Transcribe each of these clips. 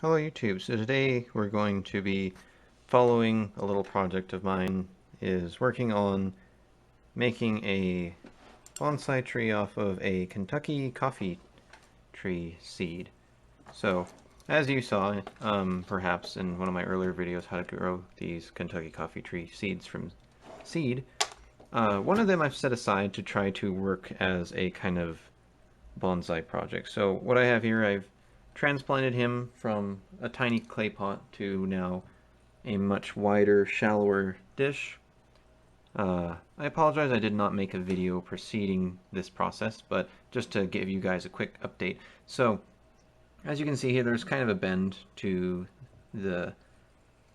Hello YouTube. So today we're going to be following a little project of mine is working on making a bonsai tree off of a Kentucky coffee tree seed. So as you saw perhaps in one of my earlier videos how to grow these Kentucky coffee tree seeds from seed, one of them I've set aside to try to work as a kind of bonsai project. So what I have here, I've transplanted him from a tiny clay pot to now a much wider, shallower dish. I apologize I did not make a video preceding this process, but just to give you guys a quick update. So, as you can see here, there's kind of a bend to the,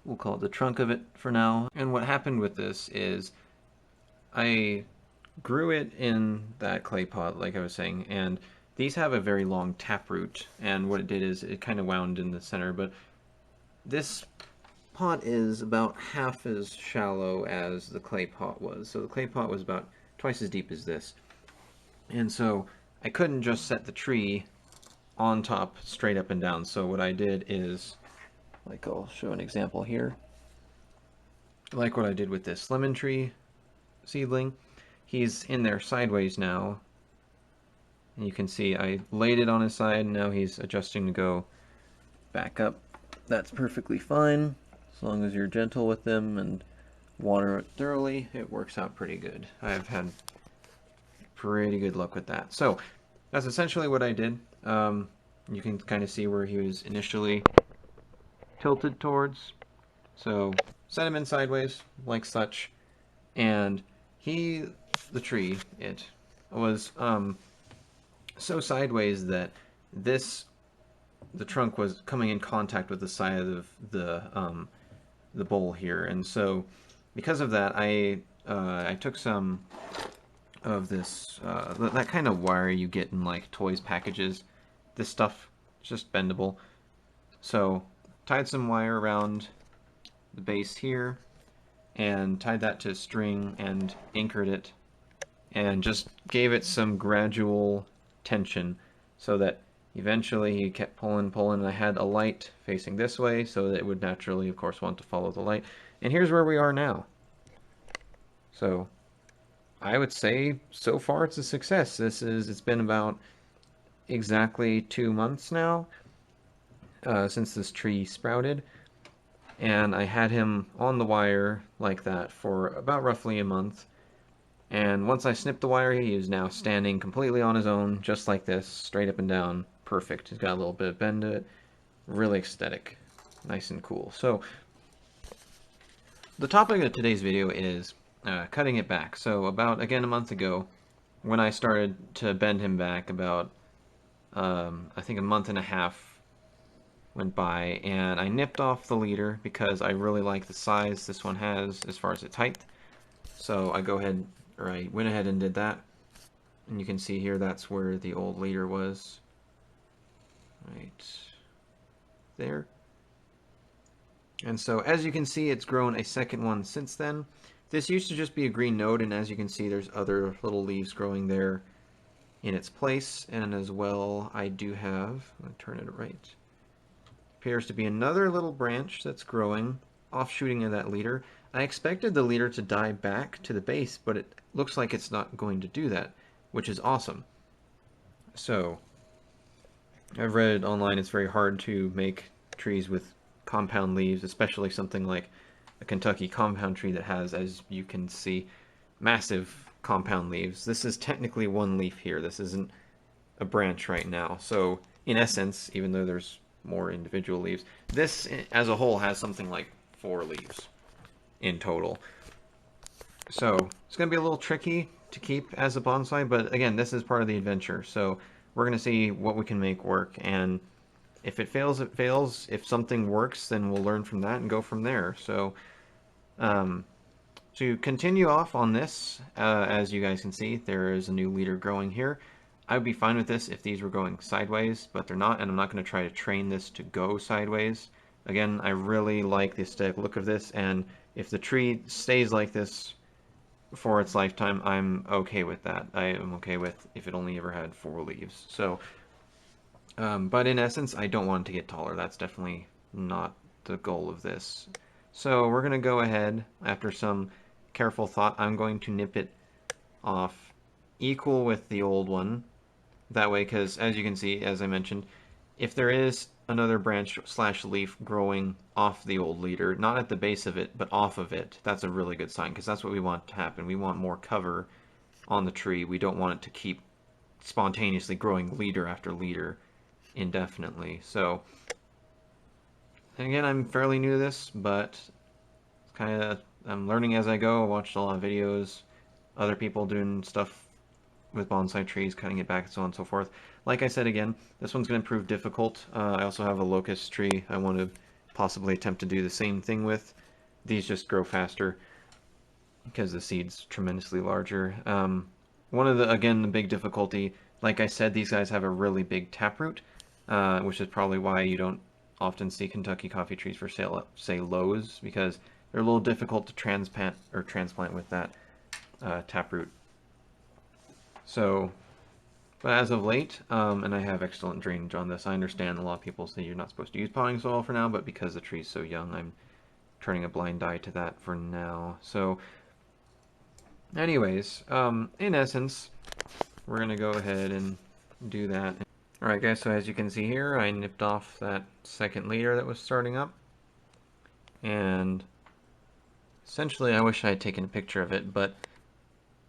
we'll call it the trunk of it for now. And what happened with this is I grew it in that clay pot, like I was saying, and these have a very long taproot, and what it did is it kind of wound in the center, but this pot is about half as shallow as the clay pot was. So the clay pot was about twice as deep as this. And so I couldn't just set the tree on top straight up and down. So what I did is, like I'll show an example here, like what I did with this lemon tree seedling. He's in there sideways now. And you can see I laid it on his side, and now he's adjusting to go back up. That's perfectly fine. As long as you're gentle with them and water it thoroughly, it works out pretty good. I've had pretty good luck with that. So that's essentially what I did. You can kind of see where he was initially tilted towards. So set him in sideways, like such, and the tree, it was so sideways that the trunk was coming in contact with the side of the bowl here, and so because of that, I took some of this that kind of wire you get in like toys packages. This stuff is just bendable, so tied some wire around the base here and tied that to a string and anchored it and just gave it some gradual tension so that eventually he kept pulling, and I had a light facing this way so that it would naturally, of course, want to follow the light. And here's where we are now. So I would say so far it's a success. It's been about exactly 2 months now since this tree sprouted, and I had him on the wire like that for about roughly a month. And once I snipped the wire, he is now standing completely on his own, just like this, straight up and down. Perfect. He's got a little bit of bend to it. Really aesthetic. Nice and cool. So, the topic of today's video is cutting it back. So, about, again, a month ago, when I started to bend him back, about, I think a month and a half went by, and I nipped off the leader because I really like the size this one has as far as its height. So, I went ahead and did that, and you can see here that's where the old leader was, right there. And so as you can see, it's grown a second one since then. This used to just be a green node, and as you can see, there's other little leaves growing there in its place. And as well, I do have, I'm going to turn it right, appears to be another little branch that's growing, offshooting of that leader. I expected the leader to die back to the base, but it looks like it's not going to do that, which is awesome. So, I've read online it's very hard to make trees with compound leaves, especially something like a Kentucky compound tree that has, as you can see, massive compound leaves. This is technically one leaf here. This isn't a branch right now. So, in essence, even though there's more individual leaves, this as a whole has something like 4 leaves in total. So it's going to be a little tricky to keep as a bonsai, but again, this is part of the adventure. So we're going to see what we can make work, and if it fails, it fails. If something works, then we'll learn from that and go from there. So to continue off on this, as you guys can see, there is a new leader growing here. I would be fine with this if these were going sideways, but they're not, and I'm not going to try to train this to go sideways. Again, I really like the aesthetic look of this, and if the tree stays like this for its lifetime, I'm okay with that. I am okay with if it only ever had 4 leaves. So But in essence, I don't want it to get taller. That's definitely not the goal of this. So we're going to go ahead, after some careful thought, I'm going to nip it off equal with the old one. That way, because as you can see, as I mentioned, if there is another branch slash leaf growing off the old leader, not at the base of it, but off of it, that's a really good sign, because that's what we want to happen. We want more cover on the tree. We don't want it to keep spontaneously growing leader after leader indefinitely. So, and again, I'm fairly new to this, but kind of I'm learning as I go. I watched a lot of videos, other people doing stuff with bonsai trees, cutting it back, and so on and so forth. Like I said again, this one's going to prove difficult. I also have a locust tree I want to possibly attempt to do the same thing with. These just grow faster because the seed's tremendously larger. One of the, again, the big difficulty, like I said, these guys have a really big taproot, which is probably why you don't often see Kentucky coffee trees for sale at, say, Lowe's, because they're a little difficult to transplant with that taproot. So, but as of late, and I have excellent drainage on this, I understand a lot of people say you're not supposed to use potting soil for now, but because the tree's so young, I'm turning a blind eye to that for now. So, anyways, in essence, we're going to go ahead and do that. Alright guys, so as you can see here, I nipped off that second leader that was starting up. And essentially, I wish I had taken a picture of it, but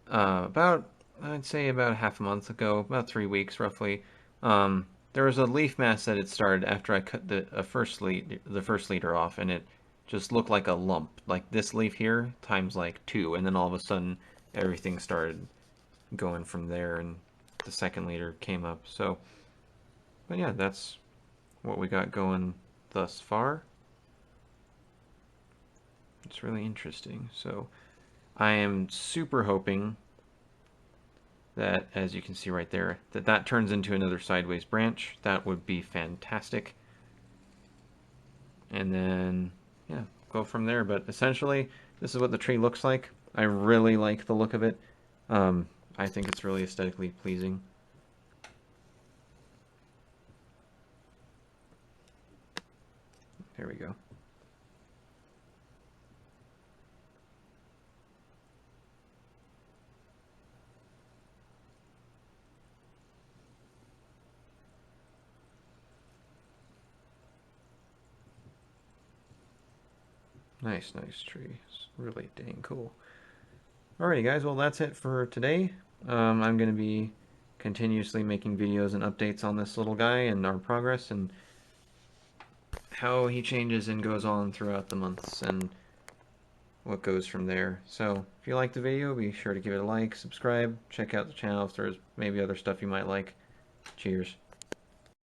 I'd say about half a month ago, about 3 weeks roughly, there was a leaf mass that had started after I cut the first leader off, and it just looked like a lump, like this leaf here times like 2, and then all of a sudden everything started going from there, and the second leader came up. So, but yeah, that's what we got going thus far. It's really interesting. So I am super hoping that, as you can see right there, that turns into another sideways branch. That would be fantastic. And then, yeah, go from there. But essentially, this is what the tree looks like. I really like the look of it. I think it's really aesthetically pleasing. There we go. Nice, nice tree. It's really dang cool. Alrighty guys, well that's it for today. I'm going to be continuously making videos and updates on this little guy and our progress and how he changes and goes on throughout the months and what goes from there. So if you liked the video, be sure to give it a like, subscribe, check out the channel if there's maybe other stuff you might like. Cheers.